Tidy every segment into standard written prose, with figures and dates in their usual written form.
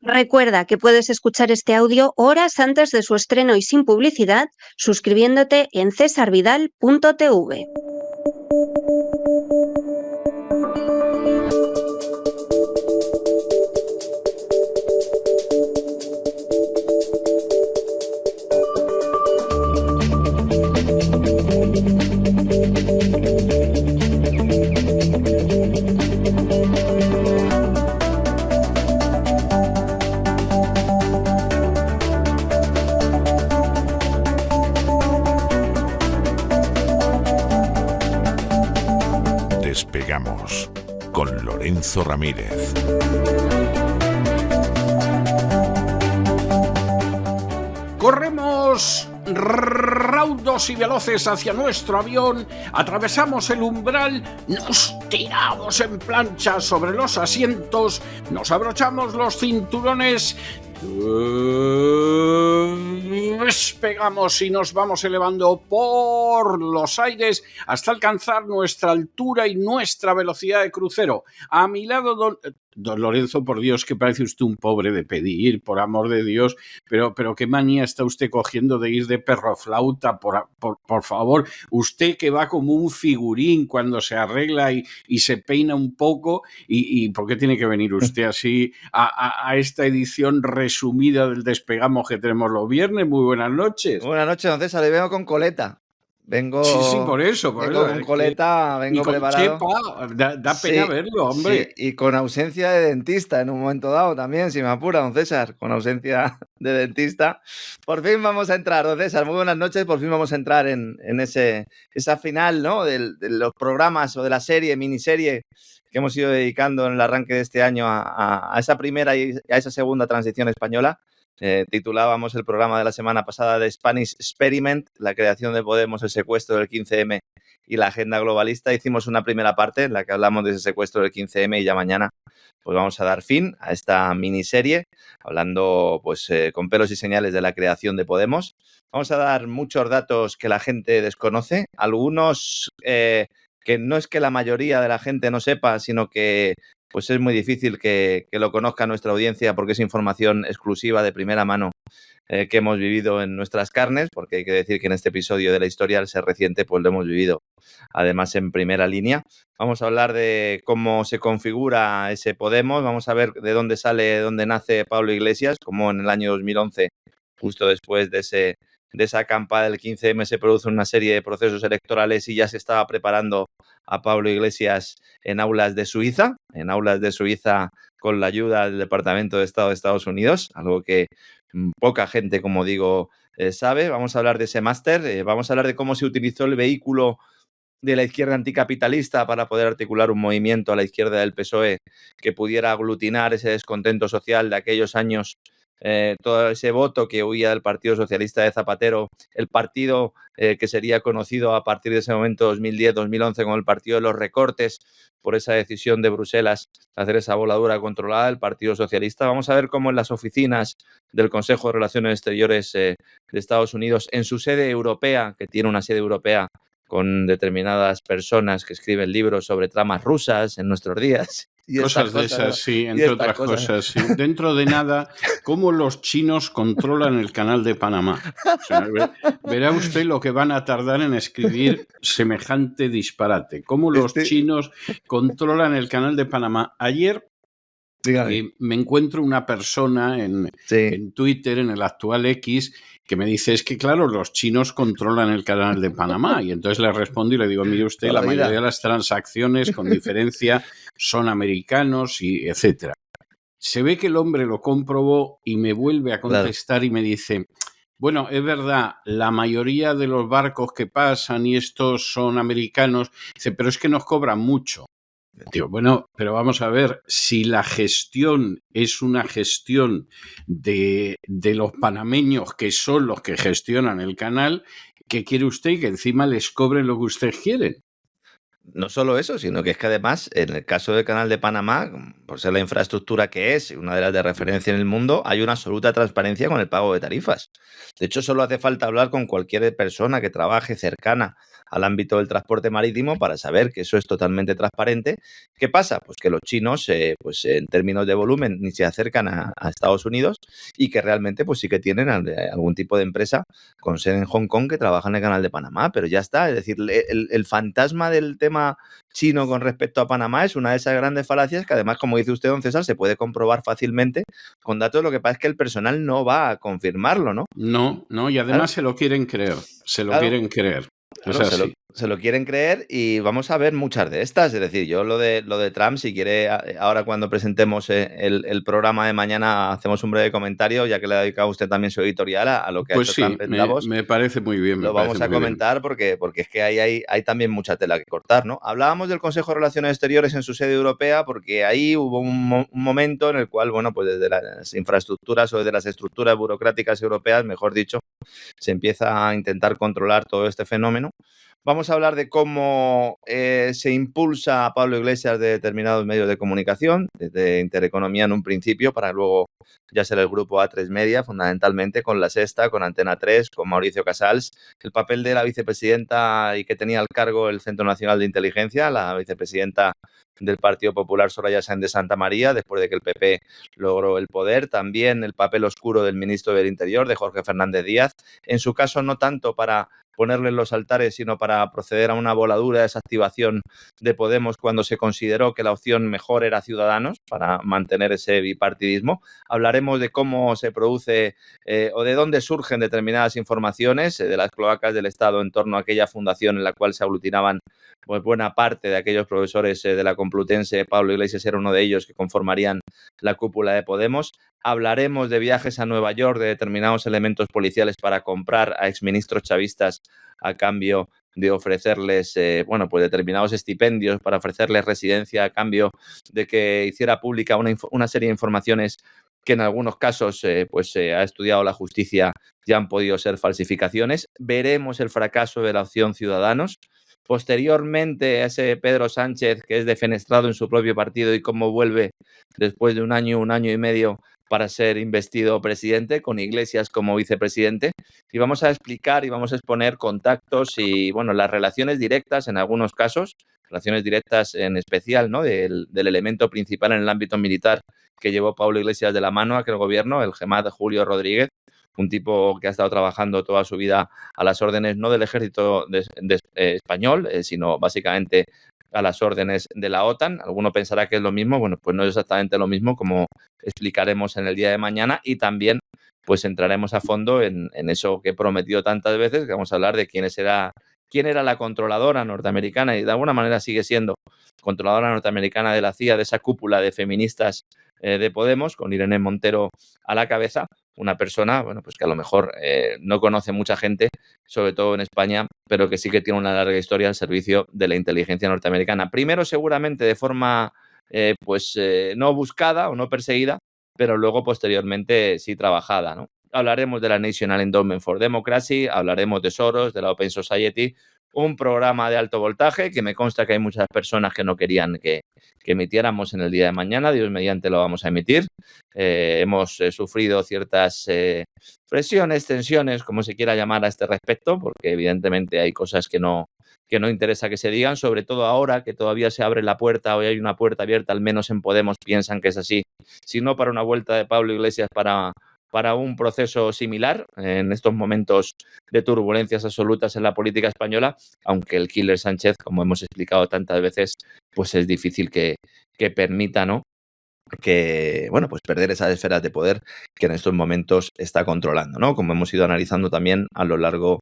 Recuerda que puedes escuchar este audio horas antes de su estreno y sin publicidad suscribiéndote en cesarvidal.tv. Despegamos con Lorenzo Ramírez. Corremos raudos y veloces hacia nuestro avión, atravesamos el umbral, nos tiramos en plancha sobre los asientos, nos abrochamos los cinturones, despegamos y nos vamos elevando por los aires hasta alcanzar nuestra altura y nuestra velocidad de crucero. A mi lado, don Lorenzo, por Dios, que parece usted un pobre de pedir, por amor de Dios, pero qué manía está usted cogiendo de ir de perroflauta, por favor. Usted que va como un figurín cuando se arregla y se peina un poco, y ¿por qué tiene que venir usted así a esta edición resumida del Despegamos que tenemos los viernes? Muy buenas noches. Buenas noches, don César. Le vengo con coleta. Sí, por eso. Vengo con coleta, vengo y con preparado. chepa, da pena verlo, hombre. Sí, y con ausencia de dentista en un momento dado también, si me apura, don César, con ausencia de dentista. Por fin vamos a entrar, don César, muy buenas noches, por fin vamos a entrar en esa final, ¿no? De los programas o de la serie, miniserie que hemos ido dedicando en el arranque de este año a esa primera y a esa segunda transición española. Titulábamos el programa de la semana pasada de Spanish Experiment, la creación de Podemos, el secuestro del 15M y la agenda globalista. Hicimos una primera parte en la que hablamos de ese secuestro del 15M y ya mañana pues vamos a dar fin a esta miniserie hablando pues con pelos y señales de la creación de Podemos. Vamos a dar muchos datos que la gente desconoce, algunos que no es que la mayoría de la gente no sepa, sino que pues es muy difícil que lo conozca nuestra audiencia porque es información exclusiva de primera mano que hemos vivido en nuestras carnes, porque hay que decir que en este episodio de la historia, al ser reciente, pues lo hemos vivido además en primera línea. Vamos a hablar de cómo se configura ese Podemos, vamos a ver de dónde sale, de dónde nace Pablo Iglesias, como en el año 2011, justo después de esa acampada del 15M, se produce una serie de procesos electorales y ya se estaba preparando a Pablo Iglesias en aulas de Suiza con la ayuda del Departamento de Estado de Estados Unidos, algo que poca gente, como digo, sabe. Vamos a hablar de ese máster, vamos a hablar de cómo se utilizó el vehículo de la izquierda anticapitalista para poder articular un movimiento a la izquierda del PSOE que pudiera aglutinar ese descontento social de aquellos años, todo ese voto que huía del Partido Socialista de Zapatero, el partido que sería conocido a partir de ese momento, 2010-2011, como el partido de los recortes, por esa decisión de Bruselas de hacer esa voladura controlada del Partido Socialista. Vamos a ver cómo en las oficinas del Consejo de Relaciones Exteriores de Estados Unidos, en su sede europea, que tiene una sede europea con determinadas personas que escriben libros sobre tramas rusas en nuestros días. Y cosas de esas, sí, entre otras cosas, sí. Dentro de nada, cómo los chinos controlan el canal de Panamá. O sea, verá usted lo que van a tardar en escribir semejante disparate. Cómo los chinos controlan el canal de Panamá. Ayer me encuentro una persona en Twitter, en el actual X, que me dice, es que claro, los chinos controlan el canal de Panamá. Y entonces le respondo y le digo, mire usted, la mayoría de las transacciones, con diferencia, son americanos y etcétera. Se ve que el hombre lo comprobó y me vuelve a contestar y me dice, bueno, es verdad, la mayoría de los barcos que pasan y estos son americanos, dice, pero es que nos cobran mucho. Digo, bueno, pero vamos a ver, si la gestión es una gestión de los panameños, que son los que gestionan el canal, ¿qué quiere usted? Que encima les cobren lo que ustedes quieren. No solo eso, sino que es que además, en el caso del Canal de Panamá, por ser la infraestructura que es, una de las de referencia en el mundo, hay una absoluta transparencia con el pago de tarifas. De hecho, solo hace falta hablar con cualquier persona que trabaje cercana al ámbito del transporte marítimo para saber que eso es totalmente transparente. ¿Qué pasa? Pues que los chinos, pues en términos de volumen, ni se acercan a Estados Unidos y que realmente pues sí que tienen algún tipo de empresa con sede en Hong Kong que trabaja en el Canal de Panamá, pero ya está. Es decir, el fantasma del tema chino con respecto a Panamá es una de esas grandes falacias que además, como dice usted, don César, se puede comprobar fácilmente con datos. Lo que pasa es que el personal no va a confirmarlo, ¿no? No, y además se lo quieren creer, quieren creer. Claro, se lo quieren creer y vamos a ver muchas de estas. Es decir, yo lo de Trump, si quiere, ahora cuando presentemos el programa de mañana, hacemos un breve comentario, ya que le ha dedicado usted también su editorial a lo que ha hecho Trump en Davos. Me parece muy bien. Lo vamos a comentar porque es que hay también mucha tela que cortar, ¿no? Hablábamos del Consejo de Relaciones Exteriores en su sede europea porque ahí hubo un momento en el cual, bueno, pues desde las infraestructuras o desde las estructuras burocráticas europeas, mejor dicho, se empieza a intentar controlar todo este fenómeno. Vamos a hablar de cómo se impulsa a Pablo Iglesias de determinados medios de comunicación, desde Intereconomía en un principio, para luego ya ser el grupo A3 Media, fundamentalmente con La Sexta, con Antena 3, con Mauricio Casals, el papel de la vicepresidenta y que tenía al cargo el Centro Nacional de Inteligencia, la vicepresidenta del Partido Popular, Soraya Sáenz de Santa María, después de que el PP logró el poder. También el papel oscuro del ministro del Interior, de Jorge Fernández Díaz. En su caso, no tanto para ponerle en los altares, sino para proceder a una voladura, desactivación de Podemos cuando se consideró que la opción mejor era Ciudadanos, para mantener ese bipartidismo. Hablaremos de cómo se produce o de dónde surgen determinadas informaciones de las cloacas del Estado en torno a aquella fundación en la cual se aglutinaban pues buena parte de aquellos profesores de la Complutense. Pablo Iglesias era uno de ellos, que conformarían la cúpula de Podemos. Hablaremos de viajes a Nueva York de determinados elementos policiales para comprar a exministros chavistas a cambio de ofrecerles pues determinados estipendios, para ofrecerles residencia a cambio de que hiciera pública una serie de informaciones que en algunos casos ha estudiado la justicia y han podido ser falsificaciones. Veremos el fracaso de la opción Ciudadanos. Posteriormente, ese Pedro Sánchez, que es defenestrado en su propio partido, y cómo vuelve después de un año y medio para ser investido presidente, con Iglesias como vicepresidente. Y vamos a explicar y vamos a exponer contactos y, bueno, las relaciones directas en algunos casos, relaciones directas en especial, ¿no?, del elemento principal en el ámbito militar que llevó Pablo Iglesias de la mano a aquel gobierno, el GEMAT Julio Rodríguez, un tipo que ha estado trabajando toda su vida a las órdenes no del ejército español, sino básicamente a las órdenes de la OTAN. Alguno pensará que es lo mismo. Bueno, pues no es exactamente lo mismo, como explicaremos en el día de mañana, y también pues entraremos a fondo en eso que he prometido tantas veces, que vamos a hablar de quién era la controladora norteamericana, y de alguna manera sigue siendo controladora norteamericana de la CIA, de esa cúpula de feministas de Podemos, con Irene Montero a la cabeza, una persona, bueno, pues que a lo mejor no conoce mucha gente, sobre todo en España, pero que sí que tiene una larga historia al servicio de la inteligencia norteamericana. Primero, seguramente de forma no buscada o no perseguida, pero luego posteriormente sí trabajada, ¿no? Hablaremos de la National Endowment for Democracy, hablaremos de Soros, de la Open Society, un programa de alto voltaje que me consta que hay muchas personas que no querían que emitiéramos en el día de mañana. Dios mediante lo vamos a emitir. Hemos sufrido ciertas presiones, tensiones, como se quiera llamar a este respecto, porque evidentemente hay cosas que no interesa que se digan, sobre todo ahora que todavía se abre la puerta, hoy hay una puerta abierta, al menos en Podemos piensan que es así, sino para una vuelta de Pablo Iglesias para un proceso similar en estos momentos de turbulencias absolutas en la política española, aunque el killer Sánchez, como hemos explicado tantas veces, pues es difícil que permita, ¿no?, que, bueno, pues perder esas esferas de poder que en estos momentos está controlando, ¿no?, como hemos ido analizando también a lo largo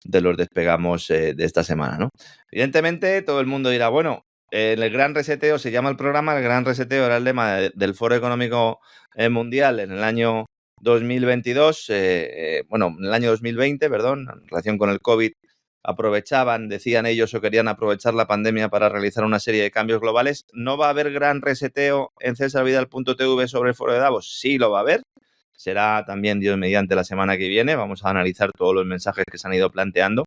de los despegamos de esta semana, ¿no? Evidentemente, todo el mundo dirá, bueno, en el Gran Reseteo, se llama el programa, el Gran Reseteo era el lema del Foro Económico Mundial en el año 2022, en el año 2020, perdón, en relación con el COVID, decían ellos, o querían aprovechar la pandemia para realizar una serie de cambios globales. ¿No va a haber gran reseteo en cesarvidal.tv sobre el foro de Davos? Sí, lo va a haber. Será también, Dios mediante, la semana que viene. Vamos a analizar todos los mensajes que se han ido planteando.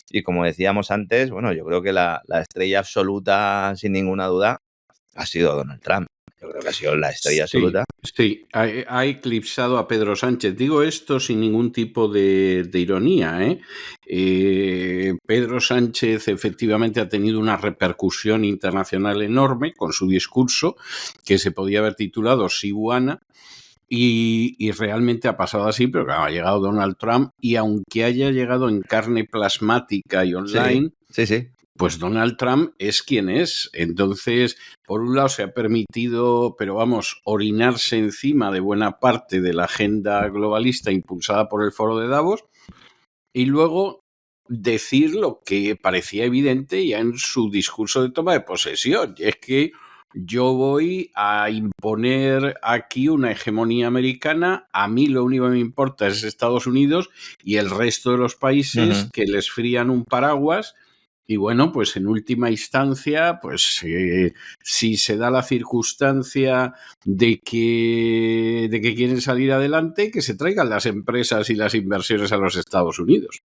Y como decíamos antes, bueno, yo creo que la estrella absoluta, sin ninguna duda, ha sido Donald Trump. Yo creo que ha sido la estrella absoluta. Sí, ha eclipsado a Pedro Sánchez. Digo esto sin ningún tipo de ironía, ¿eh? Pedro Sánchez efectivamente ha tenido una repercusión internacional enorme con su discurso, que se podía haber titulado Sibuana, y realmente ha pasado así, pero claro, ha llegado Donald Trump, y aunque haya llegado en carne plasmática y online, sí. Pues Donald Trump es quien es. Entonces, por un lado se ha permitido, pero vamos, orinarse encima de buena parte de la agenda globalista impulsada por el Foro de Davos, y luego decir lo que parecía evidente ya en su discurso de toma de posesión, y es que yo voy a imponer aquí una hegemonía americana, a mí lo único que me importa es Estados Unidos y el resto de los países que les frían un paraguas. Y bueno, pues en última instancia, pues si se da la circunstancia de que quieren salir adelante, que se traigan las empresas y las inversiones a los Estados Unidos.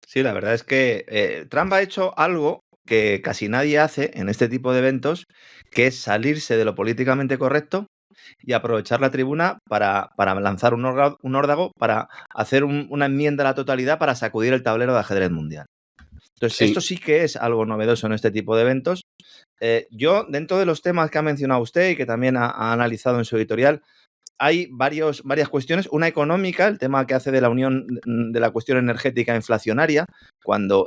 Sí, la verdad es que Trump ha hecho algo que casi nadie hace en este tipo de eventos, que es salirse de lo políticamente correcto y aprovechar la tribuna para lanzar un órdago, para hacer una enmienda a la totalidad para sacudir el tablero de ajedrez mundial. Entonces, esto sí que es algo novedoso en este tipo de eventos. Yo, dentro de los temas que ha mencionado usted y que también ha analizado en su editorial, hay varias cuestiones. Una económica, el tema que hace de la unión de la cuestión energética inflacionaria,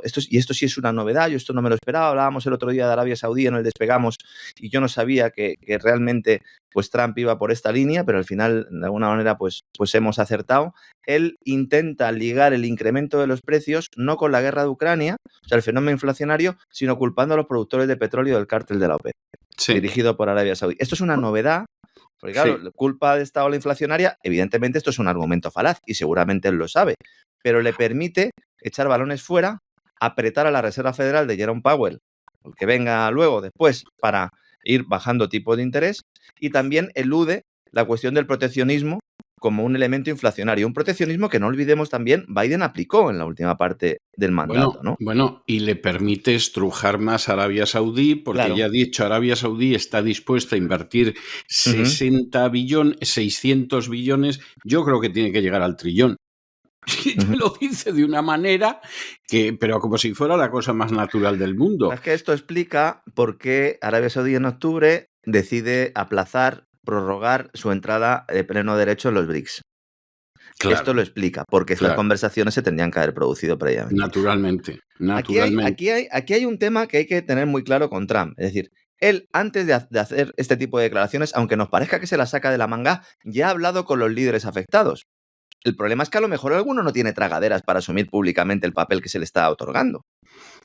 esto sí es una novedad, yo esto no me lo esperaba. Hablábamos el otro día de Arabia Saudí en el Despegamos y yo no sabía que realmente pues Trump iba por esta línea, pero al final, de alguna manera, pues hemos acertado. Él intenta ligar el incremento de los precios no con la guerra de Ucrania, o sea, el fenómeno inflacionario, sino culpando a los productores de petróleo del cártel de la OPEP, dirigido por Arabia Saudí. Esto es una novedad. Porque claro, culpa de esta ola inflacionaria, evidentemente esto es un argumento falaz y seguramente él lo sabe, pero le permite echar balones fuera, apretar a la Reserva Federal de Jerome Powell, el que venga luego después, para ir bajando tipos de interés, y también elude la cuestión del proteccionismo como un elemento inflacionario. Un proteccionismo que, no olvidemos también, Biden aplicó en la última parte del mandato, ¿no? Bueno, y le permite estrujar más a Arabia Saudí, porque ya ha dicho, Arabia Saudí está dispuesta a invertir 600 billones, yo creo que tiene que llegar al trillón. Y te lo dice de una manera pero como si fuera la cosa más natural del mundo. Es que esto explica por qué Arabia Saudí en octubre decide prorrogar su entrada de pleno derecho en los BRICS. Claro. Esto lo explica, porque estas conversaciones se tendrían que haber producido previamente. Naturalmente. Aquí hay un tema que hay que tener muy claro con Trump. Es decir, él, antes de hacer este tipo de declaraciones, aunque nos parezca que se las saca de la manga, ya ha hablado con los líderes afectados. El problema es que a lo mejor alguno no tiene tragaderas para asumir públicamente el papel que se le está otorgando.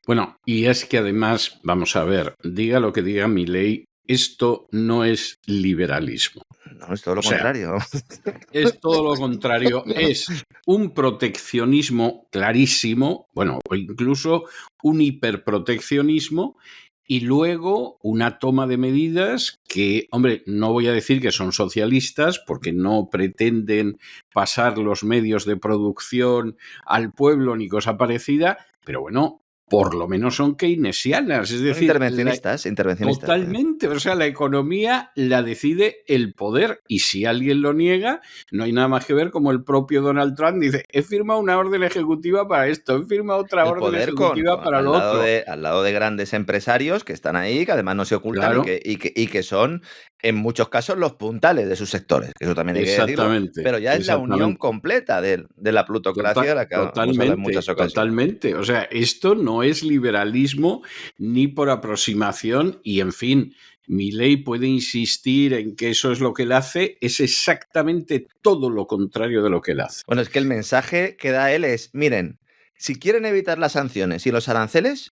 Bueno, y es que además, vamos a ver, diga lo que diga Milei, esto no es liberalismo. No, es todo lo contrario. Es todo lo contrario. Es un proteccionismo clarísimo, bueno, o incluso un hiperproteccionismo, y luego una toma de medidas que, hombre, no voy a decir que son socialistas porque no pretenden pasar los medios de producción al pueblo ni cosa parecida, pero bueno, por lo menos son keynesianas, es decir, intervencionistas. Totalmente, o sea, la economía la decide el poder, y si alguien lo niega, no hay nada más que ver como el propio Donald Trump dice, he firmado una orden ejecutiva para esto, he firmado otra orden ejecutiva para lo otro. Al lado de grandes empresarios que están ahí, que además no se ocultan y que son, en muchos casos, los puntales de sus sectores, que eso también hay que decirlo, pero ya es la unión completa de la plutocracia de la que hemos hablado en muchas ocasiones. Totalmente, o sea, esto no es liberalismo ni por aproximación, y en fin, Milei puede insistir en que eso es lo que él hace, es exactamente todo lo contrario de lo que él hace. Bueno, es que el mensaje que da él es, miren, si quieren evitar las sanciones y los aranceles,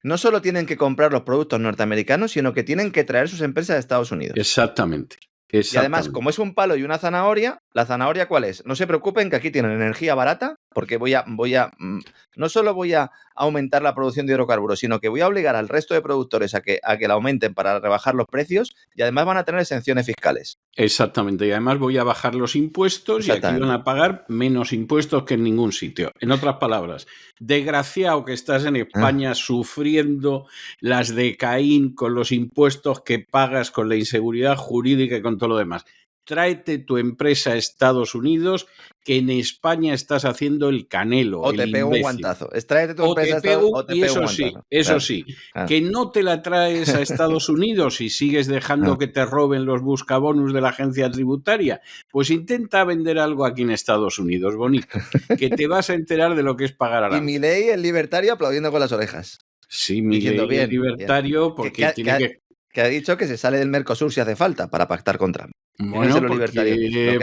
no solo tienen que comprar los productos norteamericanos, sino que tienen que traer sus empresas a Estados Unidos. Exactamente. Y además, como es un palo y una zanahoria, ¿La zanahoria cuál es? No se preocupen que aquí tienen energía barata, porque no solo voy a aumentar la producción de hidrocarburos, sino que voy a obligar al resto de productores a que la aumenten para rebajar los precios y además van a tener exenciones fiscales. Exactamente, y además voy a bajar los impuestos y aquí van a pagar menos impuestos que en ningún sitio. En otras palabras, desgraciado que estás en España sufriendo las de Caín con los impuestos que pagas, con la inseguridad jurídica y con todo lo demás. Tráete tu empresa a Estados Unidos, que en España estás haciendo el canelo. O te pego un guantazo. Tráete tu empresa a Estados Unidos o te pego un guantazo. Eso sí, que no te la traes a Estados Unidos y sigues dejando que te roben los buscabonus de la agencia tributaria. Pues intenta vender algo aquí en Estados Unidos, bonito, que te vas a enterar de lo que es pagar arancel. Y Milei, el libertario, aplaudiendo con las orejas. Sí, Milei, el libertario, bien. Porque que ha dicho que se sale del Mercosur si hace falta para pactar con Trump. Bueno,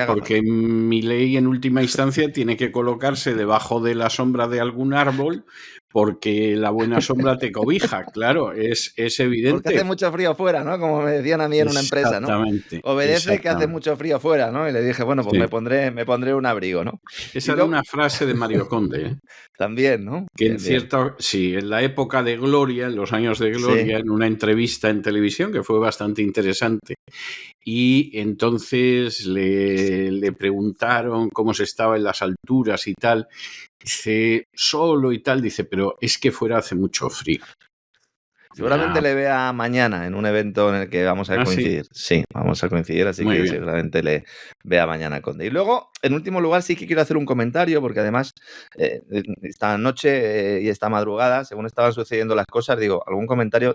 porque Milei en última instancia tiene que colocarse debajo de la sombra de algún árbol porque la buena sombra te cobija, claro, es evidente. Porque hace mucho frío fuera, ¿no? Como me decían a mí en una empresa, ¿no? Obedece que hace mucho frío fuera, ¿no? Y le dije, bueno, pues me pondré un abrigo, ¿no? Esa era una frase de Mario Conde, ¿eh? También, ¿no? Que en la época de gloria, en los años de gloria, en una entrevista en televisión que fue bastante interesante, y entonces le preguntaron cómo se estaba en las alturas y tal. Dice, solo y tal, dice, pero es que fuera hace mucho frío. Seguramente le vea mañana en un evento en el que vamos a coincidir. ¿Sí? Vamos a coincidir, así muy que bien. Seguramente le vea mañana Conde. Y luego, en último lugar, sí que quiero hacer un comentario, porque además, esta noche y esta madrugada, según estaban sucediendo las cosas, digo, algún comentario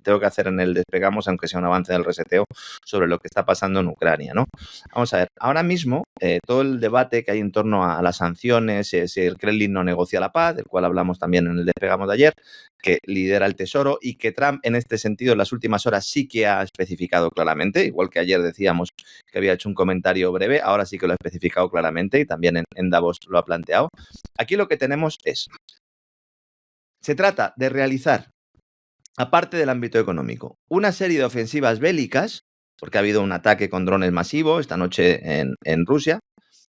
tengo que hacer en el Despegamos, aunque sea un avance del reseteo, sobre lo que está pasando en Ucrania, ¿no? Vamos a ver, ahora mismo, todo el debate que hay en torno a las sanciones, si el Kremlin no negocia la paz, del cual hablamos también en el Despegamos de ayer, que lidera el Tesoro y que Trump en este sentido en las últimas horas sí que ha especificado claramente, igual que ayer decíamos que había hecho un comentario breve, ahora sí que lo ha especificado claramente y también en Davos lo ha planteado. Aquí lo que tenemos se trata de realizar, aparte del ámbito económico, una serie de ofensivas bélicas, porque ha habido un ataque con drones masivo esta noche en Rusia,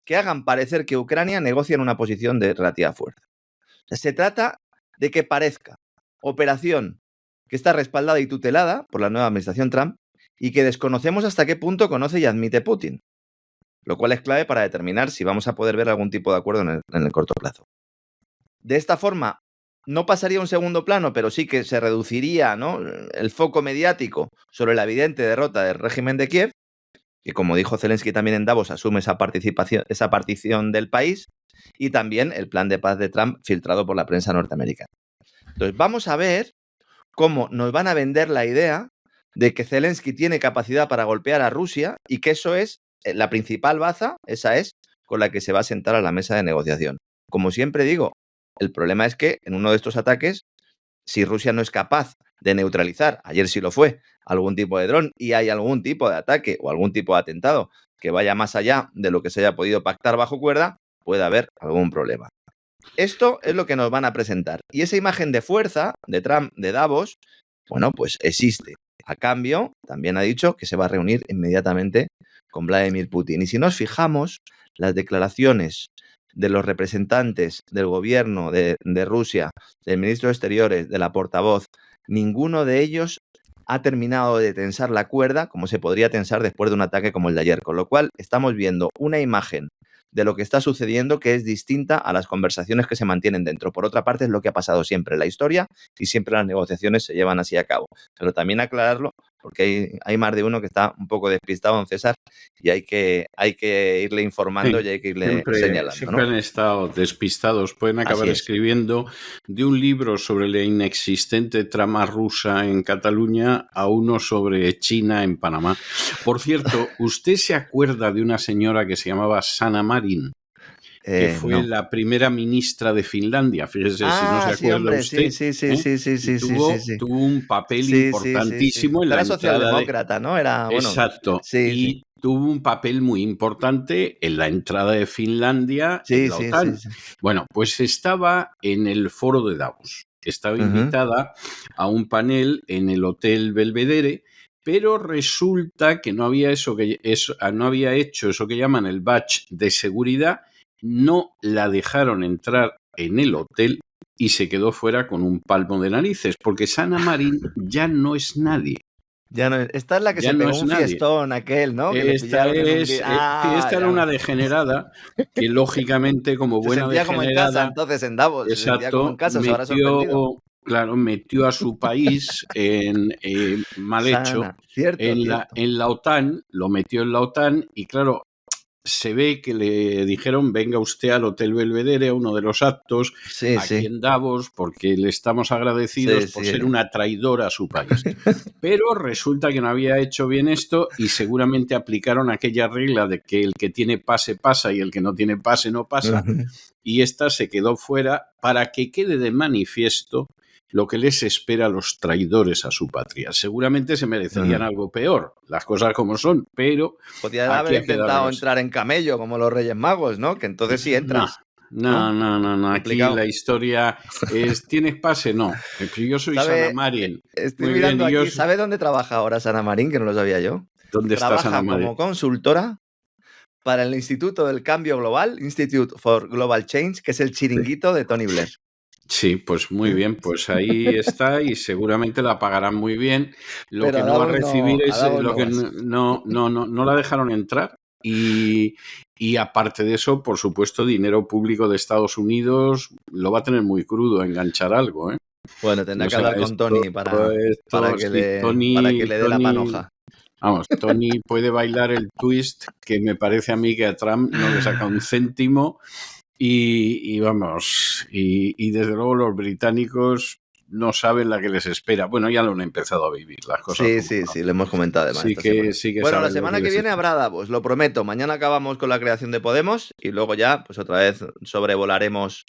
que hagan parecer que Ucrania negocia en una posición de relativa fuerza. O sea, se trata de que parezca operación que está respaldada y tutelada por la nueva administración Trump y que desconocemos hasta qué punto conoce y admite Putin, lo cual es clave para determinar si vamos a poder ver algún tipo de acuerdo en el corto plazo. De esta forma, no pasaría a un segundo plano, pero sí que se reduciría, ¿no?, el foco mediático sobre la evidente derrota del régimen de Kiev, que como dijo Zelensky también en Davos, asume esa partición del país, y también el plan de paz de Trump filtrado por la prensa norteamericana. Entonces, vamos a ver cómo nos van a vender la idea de que Zelensky tiene capacidad para golpear a Rusia y que eso es la principal baza, esa es, con la que se va a sentar a la mesa de negociación. Como siempre digo, el problema es que en uno de estos ataques, si Rusia no es capaz de neutralizar, ayer sí lo fue, algún tipo de dron y hay algún tipo de ataque o algún tipo de atentado que vaya más allá de lo que se haya podido pactar bajo cuerda, puede haber algún problema. Esto es lo que nos van a presentar. Y esa imagen de fuerza de Trump, de Davos, bueno, pues existe. A cambio, también ha dicho que se va a reunir inmediatamente con Vladimir Putin. Y si nos fijamos, las declaraciones de los representantes del gobierno de Rusia, del ministro de Exteriores, de la portavoz, ninguno de ellos ha terminado de tensar la cuerda como se podría tensar después de un ataque como el de ayer. Con lo cual, estamos viendo una imagen de lo que está sucediendo que es distinta a las conversaciones que se mantienen dentro. Por otra parte, es lo que ha pasado siempre en la historia y siempre las negociaciones se llevan así a cabo. Pero también aclararlo, porque hay más de uno que está un poco despistado, don César, y hay que irle informando y hay que irle señalando. Siempre han estado despistados. Pueden acabar escribiendo de un libro sobre la inexistente trama rusa en Cataluña a uno sobre China en Panamá. Por cierto, ¿usted se acuerda de una señora que se llamaba Sanna Marin? Que fue la primera ministra de Finlandia, fíjese si no se acuerda usted. Sí. Tuvo un papel importantísimo en la entrada. Era socialdemócrata, ¿no? Exacto. Y tuvo un papel muy importante en la entrada de Finlandia en la OTAN. Bueno, pues estaba en el foro de Davos. Estaba invitada a un panel en el Hotel Belvedere pero resulta que no había hecho eso que llaman el badge de seguridad, no la dejaron entrar en el hotel y se quedó fuera con un palmo de narices, porque Sanna Marin ya no es nadie. Ya no, esta es la que ya se pegó un fiestón aquel, ¿no? Esta era una degenerada que lógicamente como buena degenerada... como en casa, entonces en Davos. Exacto, como en casa, metió a su país mal hecho en la OTAN, lo metió en la OTAN y claro, se ve que le dijeron venga usted al Hotel Belvedere a uno de los actos aquí en Davos porque le estamos agradecidos por ser una traidora a su país. Pero resulta que no había hecho bien esto y seguramente aplicaron aquella regla de que el que tiene pase pasa y el que no tiene pase no pasa y esta se quedó fuera para que quede de manifiesto lo que les espera a los traidores a su patria. Seguramente se merecerían algo peor, las cosas como son, pero... Podrían haber intentado entrar en camello, como los Reyes Magos, ¿no? Que entonces sí entras. No. Aquí la historia es... ¿Tienes pase? No. Yo soy Sanna Marin. Estoy mirando aquí. ¿Sabe dónde trabaja ahora Sanna Marin? Que no lo sabía yo. ¿Dónde está Sanna Marin? Como consultora para el Instituto del Cambio Global, Institute for Global Change, que es el chiringuito de Tony Blair. Sí, pues muy bien, pues ahí está y seguramente la pagarán muy bien. Lo que no va a recibir es lo que no la dejaron entrar y aparte de eso, por supuesto, dinero público de Estados Unidos lo va a tener muy crudo a enganchar algo, ¿eh? Bueno, tendrá que hablar con Tony para que le dé la panoja. Vamos, Tony puede bailar el twist que me parece a mí que a Trump no le saca un céntimo. Y vamos, y desde luego los británicos no saben la que les espera. Bueno, ya lo han empezado a vivir las cosas. Sí, lo hemos comentado además. Bueno, la semana que viene habrá Davos, lo prometo. Mañana acabamos con la creación de Podemos y luego ya, pues otra vez sobrevolaremos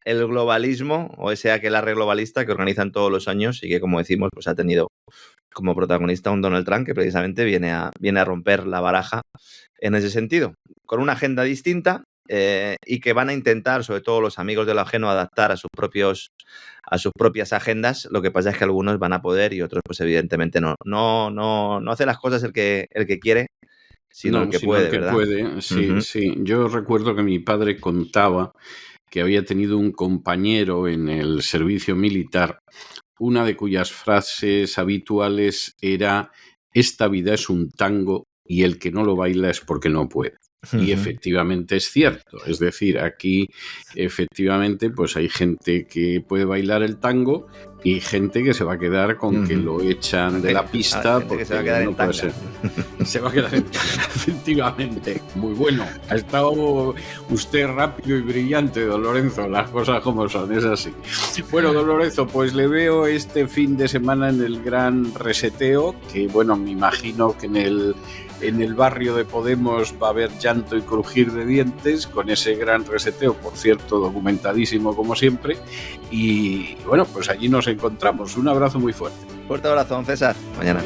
el globalismo o ese aquelarre globalista que organizan todos los años y que, como decimos, pues ha tenido como protagonista un Donald Trump que precisamente viene a romper la baraja en ese sentido, con una agenda distinta. Y que van a intentar, sobre todo los amigos de lo ajeno, adaptar a sus propias agendas. Lo que pasa es que algunos van a poder y otros, pues evidentemente no hace las cosas el que quiere, sino el que puede, ¿verdad? Sí. Yo recuerdo que mi padre contaba que había tenido un compañero en el servicio militar, una de cuyas frases habituales era: esta vida es un tango y el que no lo baila es porque no puede. Y efectivamente es cierto, es decir, aquí efectivamente pues hay gente que puede bailar el tango y gente que se va a quedar con que lo echan de la pista porque se va a quedar no puede ser. Se va a quedar en tanga, efectivamente. Muy bueno, ha estado usted rápido y brillante, don Lorenzo, las cosas como son, es así. Bueno, don Lorenzo, pues le veo este fin de semana en el gran reseteo, que bueno, me imagino que en el barrio de Podemos va a haber llanto y crujir de dientes con ese gran reseteo, por cierto, documentadísimo como siempre. Y bueno, pues allí nos encontramos. Un abrazo muy fuerte. Fuerte abrazo, don César. Mañana.